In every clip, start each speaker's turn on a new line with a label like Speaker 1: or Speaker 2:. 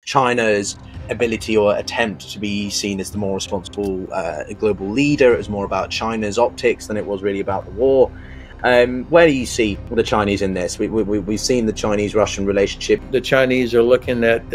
Speaker 1: China's ability or attempt to be seen as the more responsible global leader. It was more about China's optics than it was really about the war. Where do you see the Chinese in this? We've seen the Chinese-Russian relationship.
Speaker 2: The Chinese are looking at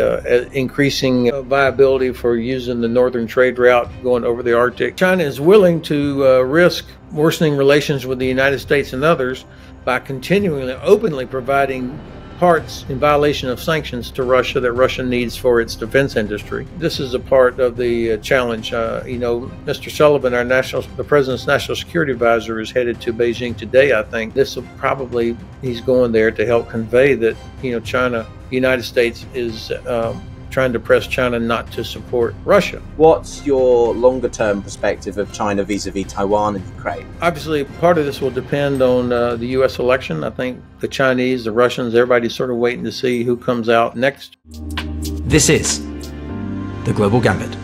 Speaker 2: increasing viability for using the northern trade route going over the Arctic. China is willing to risk worsening relations with the United States and others by continually openly providing parts in violation of sanctions to Russia that Russia needs for its defense industry. This is a part of the challenge. Mr. Sullivan, the president's national security advisor, is headed to Beijing today. I think this will probably, he's going there to help convey that, the United States is trying to press China not to support Russia.
Speaker 1: What's your longer term perspective of China vis-a-vis Taiwan and Ukraine?
Speaker 2: Obviously, part of this will depend on the U.S. election. I think the Chinese, the Russians, everybody's sort of waiting to see who comes out next.
Speaker 3: This is The Global Gambit.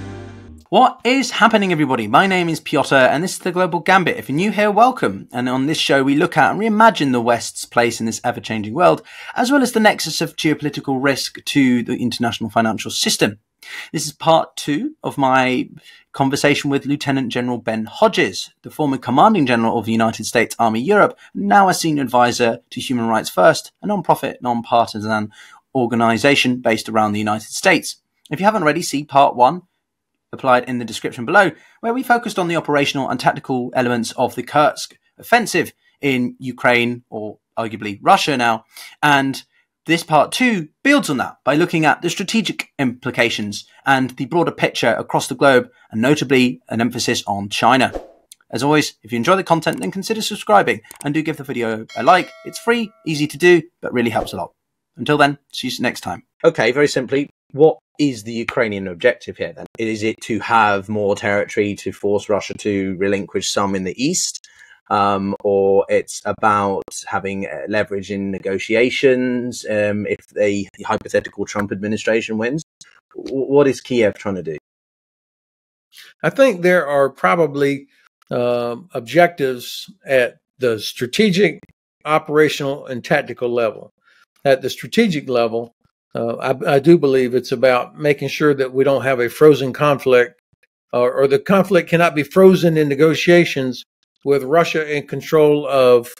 Speaker 3: What is happening, everybody? My name is Piotr, and this is The Global Gambit. If you're new here, welcome. And on this show, we look at and reimagine the West's place in this ever-changing world, as well as the nexus of geopolitical risk to the international financial system. This is part 2 of my conversation with Lieutenant General Ben Hodges, the former Commanding General of the United States Army Europe, now a Senior Advisor to Human Rights First, a non-profit, non-partisan organization based around the United States. If you haven't already, see part 1, applied in the description below, where we focused on the operational and tactical elements of the Kursk offensive in Ukraine, or arguably Russia now. And this part 2 builds on that by looking at the strategic implications and the broader picture across the globe, and notably an emphasis on China. As always, if you enjoy the content, then consider subscribing and do give the video a like. It's free, easy to do, but really helps a lot. Until then, see you next time.
Speaker 1: Okay, very simply, what is the Ukrainian objective here then? Is it to have more territory to force Russia to relinquish some in the east? Or it's about having leverage in negotiations if the hypothetical Trump administration wins? What is Kyiv trying to do?
Speaker 2: I think there are probably objectives at the strategic, operational, and tactical level. At the strategic level, I do believe it's about making sure that we don't have a frozen conflict, or the conflict cannot be frozen in negotiations with Russia in control of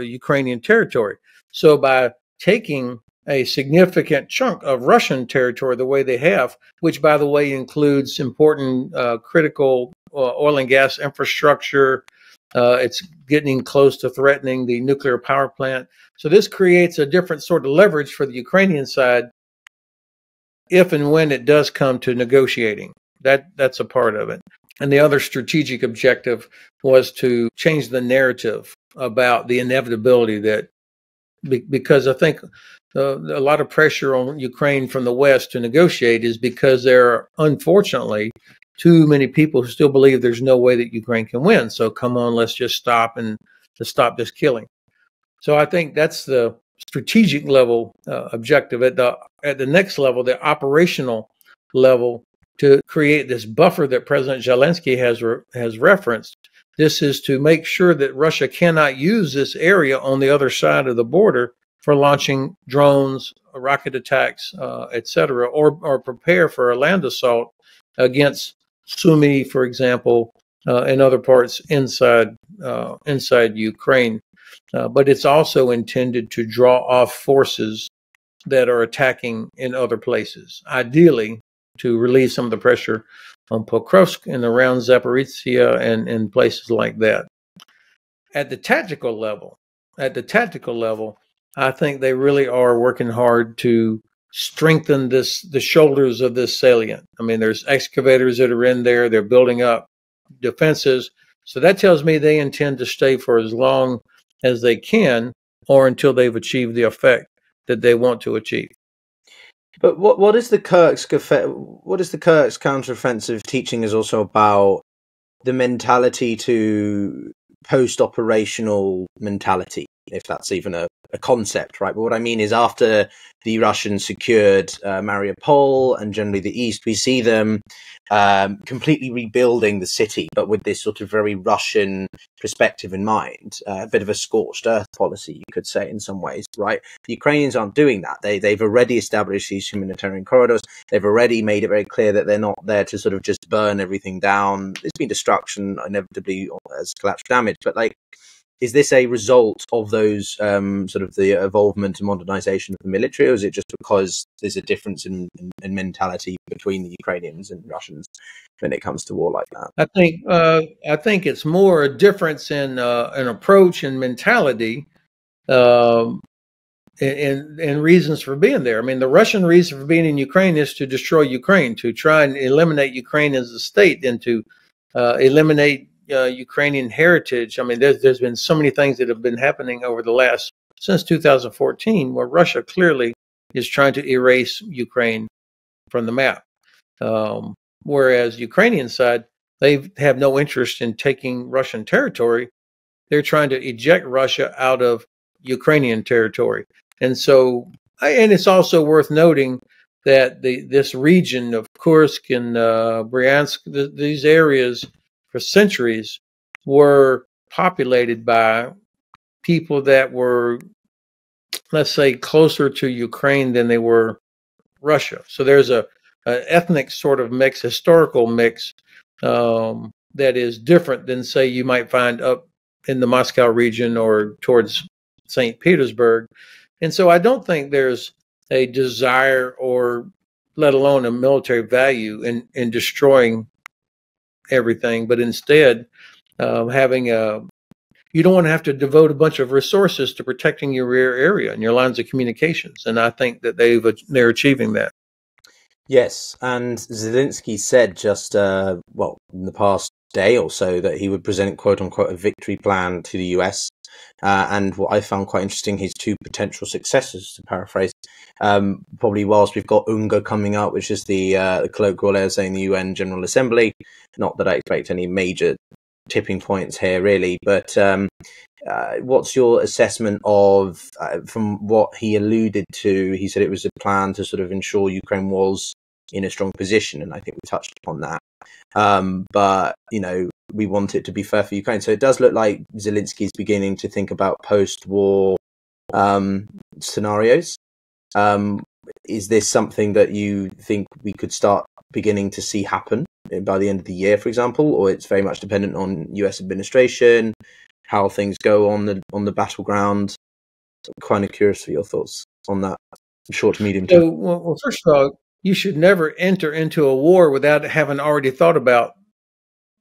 Speaker 2: Ukrainian territory. So by taking a significant chunk of Russian territory the way they have, which, by the way, includes important critical oil and gas infrastructure, it's getting close to threatening the nuclear power plant. So this creates a different sort of leverage for the Ukrainian side if and when it does come to negotiating. That's a part of it. And the other strategic objective was to change the narrative about the inevitability that, because I think a lot of pressure on Ukraine from the West to negotiate is because there are, unfortunately, too many people who still believe there's no way that Ukraine can win. So come on, let's just stop this killing. So I think that's the strategic level objective. At the next level, the operational level, to create this buffer that President Zelensky has referenced. This is to make sure that Russia cannot use this area on the other side of the border for launching drones, rocket attacks, etc., or prepare for a land assault against Sumy, for example, and other parts inside Ukraine. But it's also intended to draw off forces that are attacking in other places, ideally to relieve some of the pressure on Pokrovsk and around Zaporizhia and places like that. At the tactical level, I think they really are working hard to strengthen the shoulders of this salient. I mean, there's excavators that are in there. They're building up defenses. So that tells me they intend to stay for as long as they can, or until they've achieved the effect that they want to achieve.
Speaker 1: But what is the Kursk counteroffensive teaching is also about the mentality to post-operational mentality, if that's even a a concept, right? But what I mean is after the Russians secured Mariupol and generally the east, we see them completely rebuilding the city, but with this sort of very Russian perspective in mind, a bit of a scorched earth policy, you could say, in some ways, right? The Ukrainians aren't doing that. They've already established these humanitarian corridors. They've already made it very clear that they're not there to sort of just burn everything down. There's been destruction, inevitably, as collateral damage, but like, is this a result of those sort of the evolvement and modernization of the military, or is it just because there's a difference in mentality between the Ukrainians and Russians when it comes to war like that?
Speaker 2: I think it's more a difference in an approach and mentality, and reasons for being there. I mean, the Russian reason for being in Ukraine is to destroy Ukraine, to try and eliminate Ukraine as a state, and to eliminate Ukrainian heritage. I mean, there's been so many things that have been happening over the since 2014, where Russia clearly is trying to erase Ukraine from the map. Whereas Ukrainian side, they have no interest in taking Russian territory. They're trying to eject Russia out of Ukrainian territory. And so, and it's also worth noting that this region of Kursk and Bryansk, these areas for centuries were populated by people that were, let's say, closer to Ukraine than they were Russia. So there's an ethnic sort of mix, historical mix, that is different than, say, you might find up in the Moscow region or towards St. Petersburg. And so I don't think there's a desire, or let alone a military value in destroying everything, but instead having you don't want to have to devote a bunch of resources to protecting your rear area and your lines of communications. And I think that they're achieving that.
Speaker 1: Yes, and Zelensky said just in the past day or so that he would present quote unquote a victory plan to the US. And what I found quite interesting, his two potential successors, to paraphrase, probably whilst we've got UNGA coming up, which is the colloquial way of saying the UN General Assembly. Not that I expect any major tipping points here, really, but what's your assessment of, from what he alluded to, he said it was a plan to sort of ensure Ukraine was in a strong position, and I think we touched upon that. But, we want it to be fair for Ukraine. So it does look like Zelensky is beginning to think about post-war scenarios. Is this something that you think we could start beginning to see happen by the end of the year, for example, or it's very much dependent on US administration, how things go on the battleground? I'm kind of curious for your thoughts on that short to medium term.
Speaker 2: So, well, first of all, you should never enter into a war without having already thought about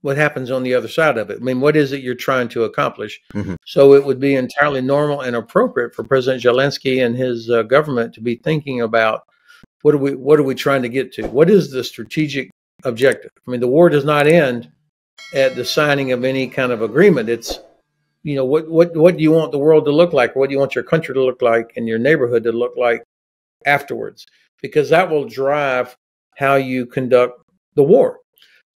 Speaker 2: what happens on the other side of it. I mean, what is it you're trying to accomplish? Mm-hmm. So it would be entirely normal and appropriate for President Zelensky and his government to be thinking about what are we trying to get to? What is the strategic objective? I mean, the war does not end at the signing of any kind of agreement. It's, what do you want the world to look like? What do you want your country to look like and your neighborhood to look like afterwards? Because that will drive how you conduct the war.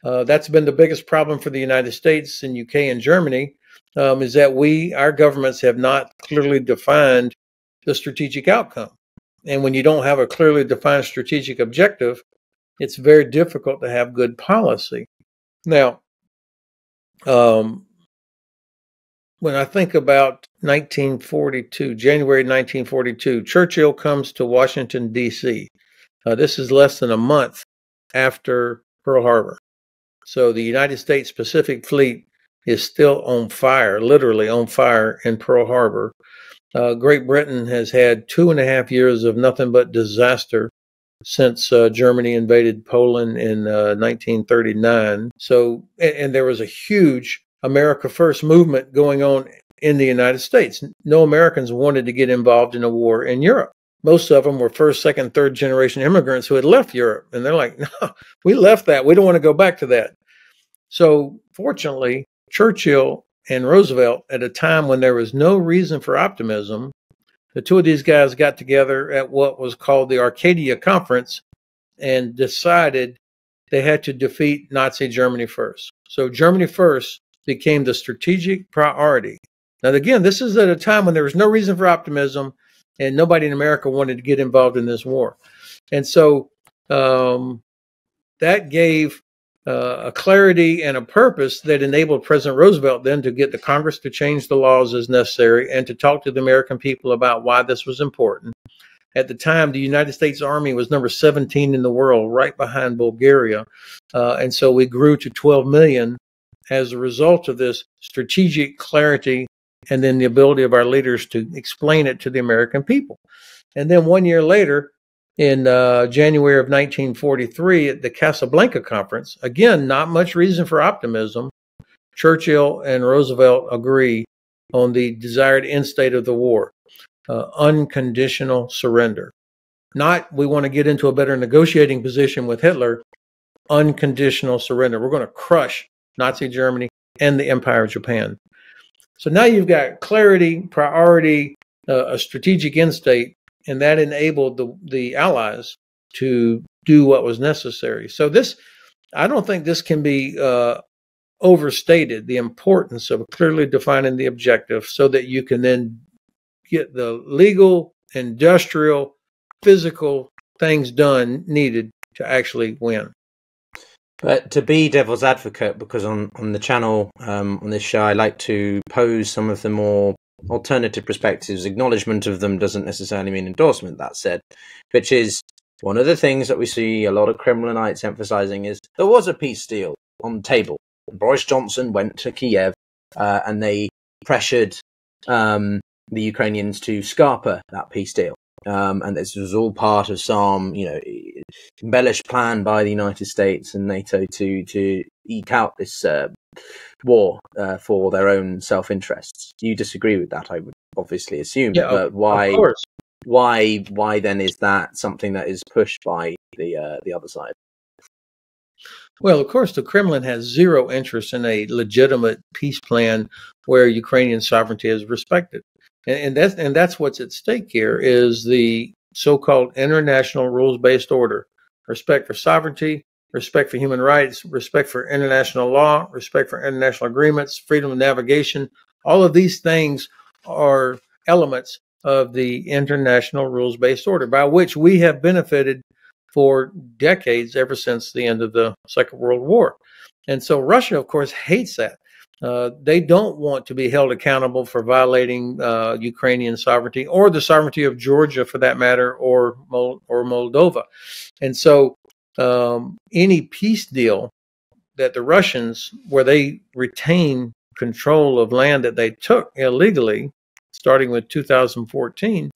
Speaker 2: That's been the biggest problem for the United States and UK and Germany, is that our governments have not clearly defined the strategic outcome. And when you don't have a clearly defined strategic objective, it's very difficult to have good policy. Now, when I think about 1942, January 1942, Churchill comes to Washington, D.C. This is less than a month after Pearl Harbor. So the United States Pacific Fleet is still on fire, literally on fire in Pearl Harbor. Great Britain has had 2.5 years of nothing but disaster since Germany invaded Poland in 1939. So, and there was a huge America First movement going on in the United States. No Americans wanted to get involved in a war in Europe. Most of them were first, second, third generation immigrants who had left Europe. And they're like, no, we left that. We don't want to go back to that. So fortunately, Churchill and Roosevelt, at a time when there was no reason for optimism, the two of these guys got together at what was called the Arcadia Conference and decided they had to defeat Nazi Germany first. So Germany first became the strategic priority Now, again, this is at a time when there was no reason for optimism and nobody in America wanted to get involved in this war. And so that gave a clarity and a purpose that enabled President Roosevelt then to get the Congress to change the laws as necessary and to talk to the American people about why this was important. At the time, the United States Army was number 17 in the world, right behind Bulgaria. And so we grew to 12 million as a result of this strategic clarity and then the ability of our leaders to explain it to the American people. And then 1 year later, in January of 1943 at the Casablanca Conference, again, not much reason for optimism, Churchill and Roosevelt agree on the desired end state of the war, unconditional surrender. Not we want to get into a better negotiating position with Hitler, unconditional surrender. We're going to crush Nazi Germany and the Empire of Japan. So now you've got clarity, priority, a strategic end state, and that enabled the Allies to do what was necessary. So this, I don't think this can be overstated, the importance of clearly defining the objective so that you can then get the legal, industrial, physical things done needed to actually win.
Speaker 1: But to be devil's advocate, because on the channel, on this show, I like to pose some of the more alternative perspectives. Acknowledgement of them doesn't necessarily mean endorsement, that said, which is one of the things that we see a lot of Kremlinites emphasizing is there was a peace deal on the table. Boris Johnson went to Kyiv and they pressured the Ukrainians to scarper that peace deal. And this was all part of some, embellished plan by the United States and NATO to eke out this war for their own self-interests. Do you disagree with that? I would obviously assume.
Speaker 2: Yeah,
Speaker 1: but why?
Speaker 2: Of course.
Speaker 1: Why then is that something that is pushed by the other side?
Speaker 2: Well, of course, the Kremlin has zero interest in a legitimate peace plan where Ukrainian sovereignty is respected. And that's what's at stake here is the so-called international rules-based order. Respect for sovereignty, respect for human rights, respect for international law, respect for international agreements, freedom of navigation. All of these things are elements of the international rules-based order by which we have benefited for decades, ever since the end of the Second World War. And so Russia, of course, hates that. They don't want to be held accountable for violating Ukrainian sovereignty or the sovereignty of Georgia, for that matter, or Moldova. And so any peace deal that the Russians, where they retain control of land that they took illegally, starting with 2014,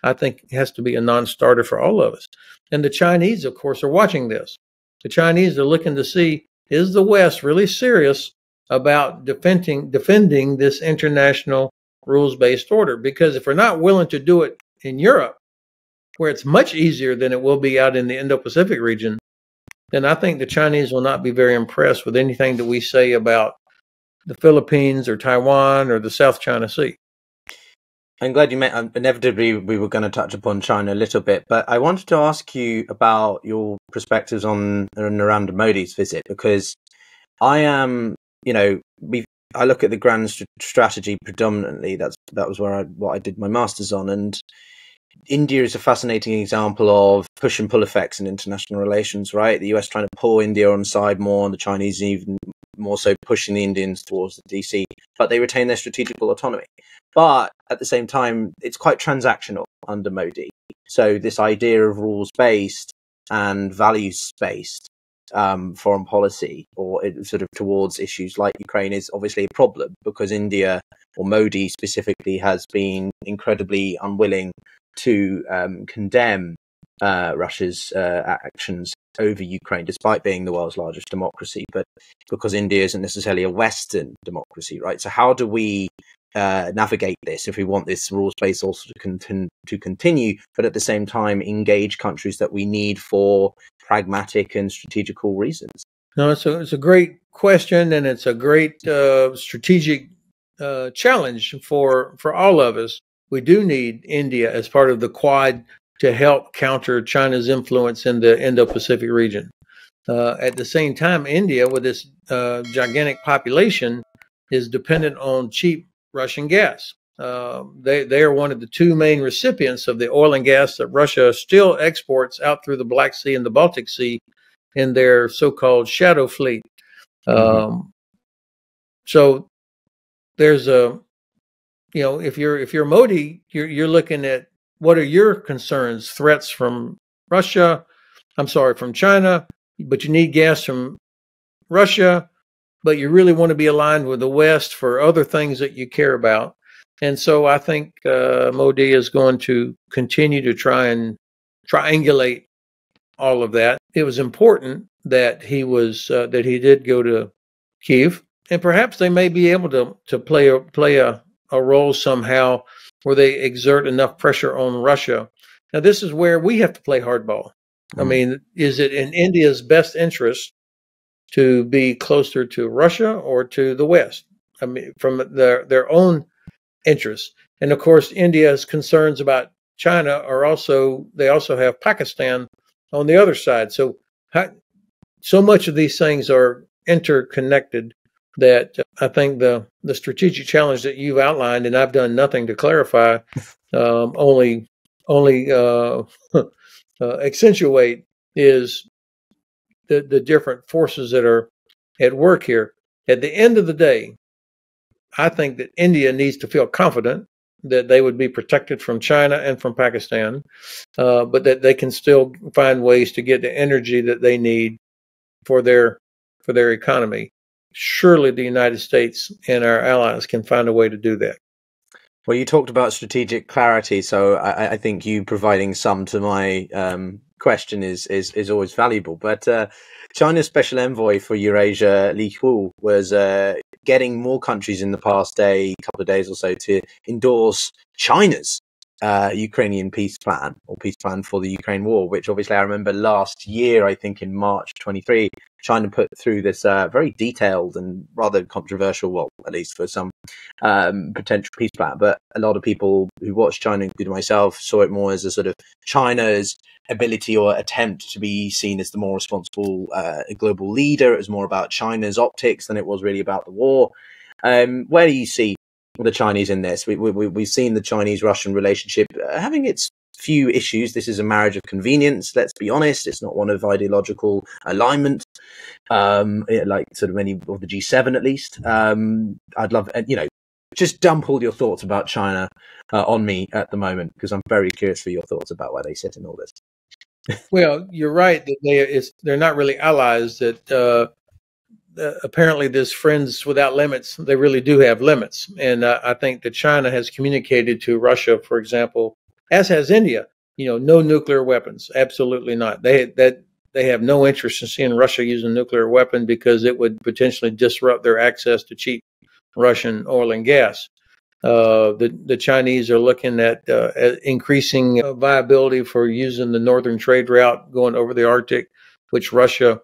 Speaker 2: I think has to be a non-starter for all of us. And the Chinese, of course, are watching this. The Chinese are looking to see, is the West really serious about defending this international rules-based order? Because if we're not willing to do it in Europe, where it's much easier than it will be out in the Indo-Pacific region, then I think the Chinese will not be very impressed with anything that we say about the Philippines or Taiwan or the South China Sea.
Speaker 1: I'm glad you met. Inevitably, we were going to touch upon China a little bit, but I wanted to ask you about your perspectives on Narendra Modi's visit, because I am, I look at the grand strategy predominantly. That was what I did my master's on, and India is a fascinating example of push and pull effects in international relations. Right, the US trying to pull India on side more, and the Chinese even more so pushing the Indians towards the DC, but they retain their strategical autonomy. But at the same time, it's quite transactional under Modi. So this idea of rules-based and values-based foreign policy, or sort of towards issues like Ukraine, is obviously a problem because India, or Modi specifically, has been incredibly unwilling to condemn Russia's actions over Ukraine, despite being the world's largest democracy, but because India isn't necessarily a Western democracy, right? So how do we navigate this if we want this rules base also to continue, but at the same time engage countries that we need for pragmatic and strategical reasons?
Speaker 2: No, it's a great question, and it's a great strategic challenge for all of us. We do need India as part of the Quad to help counter China's influence in the Indo-Pacific region. At the same time, India, with its gigantic population, is dependent on cheap Russian gas. They are one of the two main recipients of the oil and gas that Russia still exports out through the Black Sea and the Baltic Sea in their so-called shadow fleet. So there's if you're Modi, you're looking at what are your concerns, threats from from China, but you need gas from Russia, but you really want to be aligned with the West for other things that you care about. And so I think Modi is going to continue to try and triangulate all of that. It was important that he did go to Kyiv, and perhaps they may be able to play a role somehow where they exert enough pressure on Russia. Now, this is where we have to play hardball. I mean, is it in India's best interest to be closer to Russia or to the West? I mean, from their own interests. And of course, India's concerns about China they also have Pakistan on the other side. So much of these things are interconnected that I think the strategic challenge that you've outlined, and I've done nothing to clarify, only accentuate is the different forces that are at work here. At the end of the day, I think that India needs to feel confident that they would be protected from China and from Pakistan, but that they can still find ways to get the energy that they need for their economy. Surely the United States and our allies can find a way to do that.
Speaker 1: Well, you talked about strategic clarity, so I think you providing some to my question is always valuable. But China's special envoy for Eurasia, Li Hu, was getting more countries in the past couple of days or so to endorse China's Ukrainian peace plan for the Ukraine war, which obviously I remember last year, I think in March 23, China put through this very detailed and rather controversial, well, at least for some potential peace plan. But a lot of people who watch China, including myself, saw it more as a sort of China's ability or attempt to be seen as the more responsible global leader. It was more about China's optics than it was really about the war. Where do you see the Chinese in this? We've seen the Chinese-Russian relationship having its few issues. This is a marriage of convenience, let's be honest. It's not one of ideological alignment, like sort of many of the G7 at least. I'd love, just dump all your thoughts about China on me at the moment, because I'm very curious for your thoughts about where they sit in all this.
Speaker 2: Well, you're right that they're not really allies, that apparently there's friends without limits. They really do have limits. And I think that China has communicated to Russia, for example, as has India, no nuclear weapons. Absolutely not. They have no interest in seeing Russia use a nuclear weapon because it would potentially disrupt their access to cheap Russian oil and gas. The Chinese are looking at increasing viability for using the northern trade route going over the Arctic, which Russia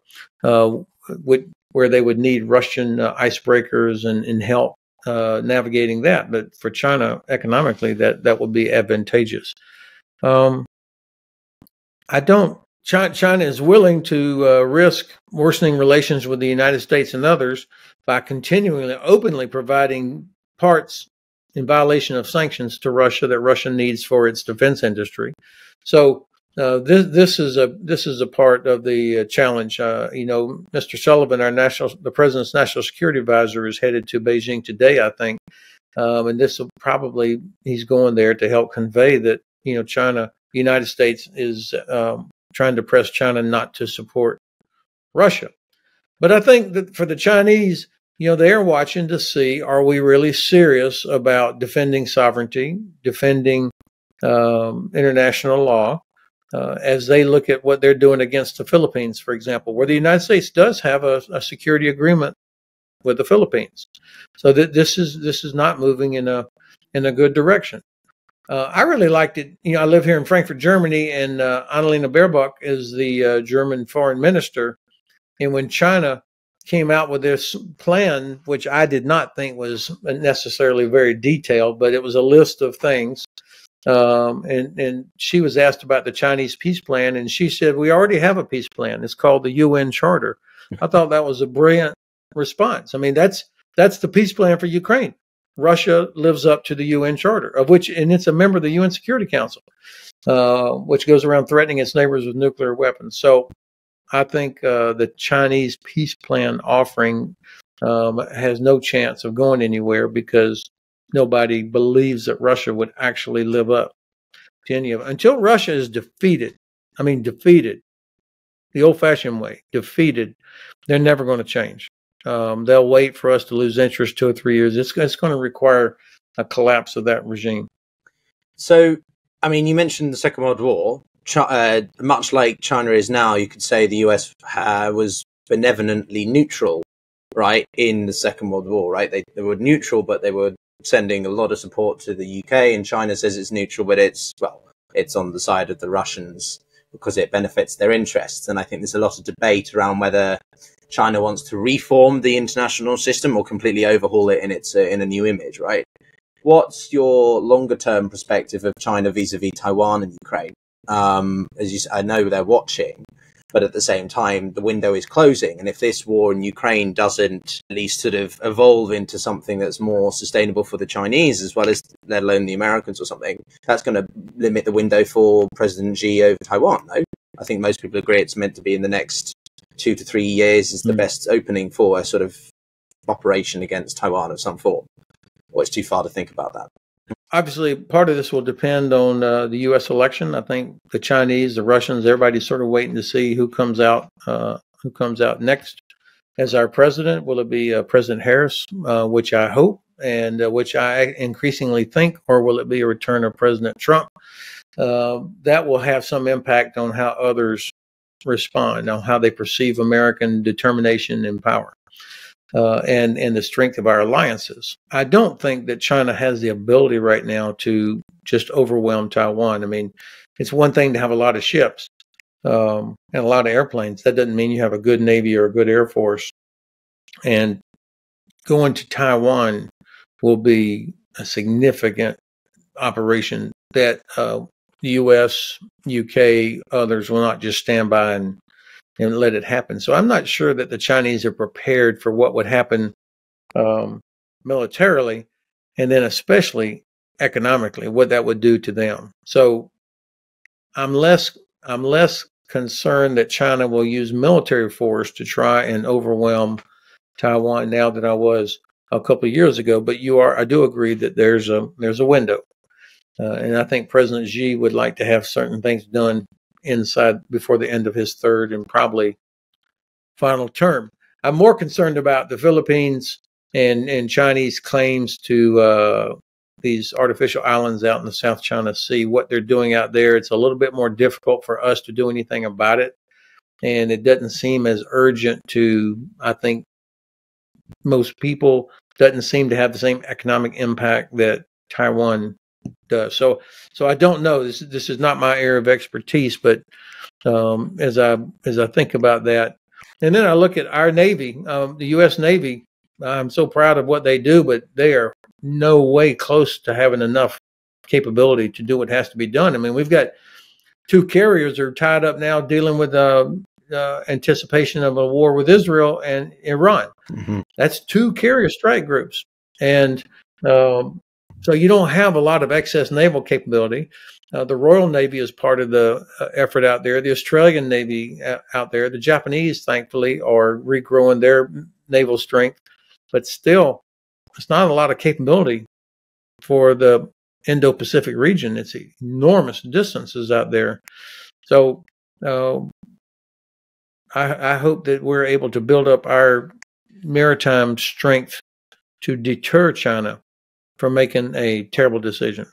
Speaker 2: where they would need Russian icebreakers and help navigating that. But for China, economically, that would be advantageous. China is willing to risk worsening relations with the United States and others by continually openly providing parts in violation of sanctions to Russia that Russia needs for its defense industry. So this is a part of the challenge. Mr. Sullivan, the president's national security advisor, is headed to Beijing today, I think, and this will probably, he's going there to help convey that the United States is trying to press China not to support Russia. But I think that for the Chinese, they're watching to see, are we really serious about defending sovereignty, defending international law, as they look at what they're doing against the Philippines, for example, where the United States does have a security agreement with the Philippines. So that this is not moving in a good direction. I really liked it. I live here in Frankfurt, Germany, and Annalena Baerbock is the German foreign minister. And when China came out with this plan, which I did not think was necessarily very detailed, but it was a list of things. And she was asked about the Chinese peace plan, and she said, we already have a peace plan. It's called the UN Charter. I thought that was a brilliant response. I mean, that's the peace plan for Ukraine. Russia lives up to the UN Charter, and it's a member of the UN Security Council, which goes around threatening its neighbors with nuclear weapons. So I think the Chinese peace plan offering has no chance of going anywhere because nobody believes that Russia would actually live up to any of it. Until Russia is defeated, defeated, the old-fashioned way, defeated, they're never going to change. They'll wait for us to lose interest 2 or 3 years. It's going to require a collapse of that regime.
Speaker 1: So, you mentioned the Second World War. Much like China is now, you could say the US was benevolently neutral, right, in the Second World War, right? They were neutral, but they were sending a lot of support to the UK, and China says it's neutral, but it's on the side of the Russians because it benefits their interests. And I think there's a lot of debate around whether China wants to reform the international system or completely overhaul it in a new image, right? What's your longer term perspective of China vis-a-vis Taiwan and Ukraine? As you said, I know they're watching, but at the same time, the window is closing. And if this war in Ukraine doesn't at least sort of evolve into something that's more sustainable for the Chinese, as well as let alone the Americans or something, that's going to limit the window for President Xi over Taiwan. No? I think most people agree it's meant to be in the next 2 to 3 years is the best opening for a sort of operation against Taiwan of some form. Or it's too far to think about that.
Speaker 2: Obviously, part of this will depend on the U.S. election. I think the Chinese, the Russians, everybody's sort of waiting to see who comes out next as our president. Will it be President Harris, which I hope, and which I increasingly think, or will it be a return of President Trump? That will have some impact on how others respond, on how they perceive American determination and power. And the strength of our alliances. I don't think that China has the ability right now to just overwhelm Taiwan. It's one thing to have a lot of ships and a lot of airplanes. That doesn't mean you have a good Navy or a good Air Force. And going to Taiwan will be a significant operation that the U.S., UK, others will not just stand by and let it happen. So I'm not sure that the Chinese are prepared for what would happen militarily, and then especially economically, what that would do to them. So I'm less concerned that China will use military force to try and overwhelm Taiwan now than I was a couple of years ago. But I do agree that there's a window, and I think President Xi would like to have certain things done inside before the end of his third and probably final term. I'm more concerned about the Philippines and Chinese claims to these artificial islands out in the South China Sea, what they're doing out there. It's a little bit more difficult for us to do anything about it. And it doesn't seem as urgent to, I think, most people, doesn't seem to have the same economic impact that Taiwan does. So I don't know. This is not my area of expertise, but as I think about that, and then I look at our Navy, the U.S. Navy. I'm so proud of what they do, but they are no way close to having enough capability to do what has to be done. We've got 2 carriers that are tied up now dealing with anticipation of a war with Israel and Iran. Mm-hmm. That's 2 carrier strike groups, and so you don't have a lot of excess naval capability. The Royal Navy is part of the effort out there. The Australian Navy out there. The Japanese, thankfully, are regrowing their naval strength. But still, it's not a lot of capability for the Indo-Pacific region. It's enormous distances out there. So I hope that we're able to build up our maritime strength to deter China from making a terrible decision.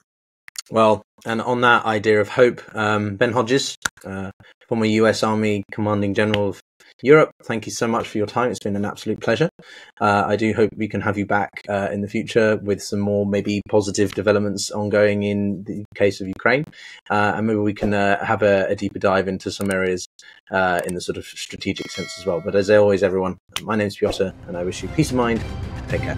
Speaker 1: Well, and on that idea of hope, Ben Hodges, former US Army Commanding General of Europe, thank you so much for your time. It's been an absolute pleasure. I do hope we can have you back in the future with some more maybe positive developments ongoing in the case of Ukraine. And maybe we can have a deeper dive into some areas in the sort of strategic sense as well. But as always, everyone, my name's Piotr, and I wish you peace of mind. Take care.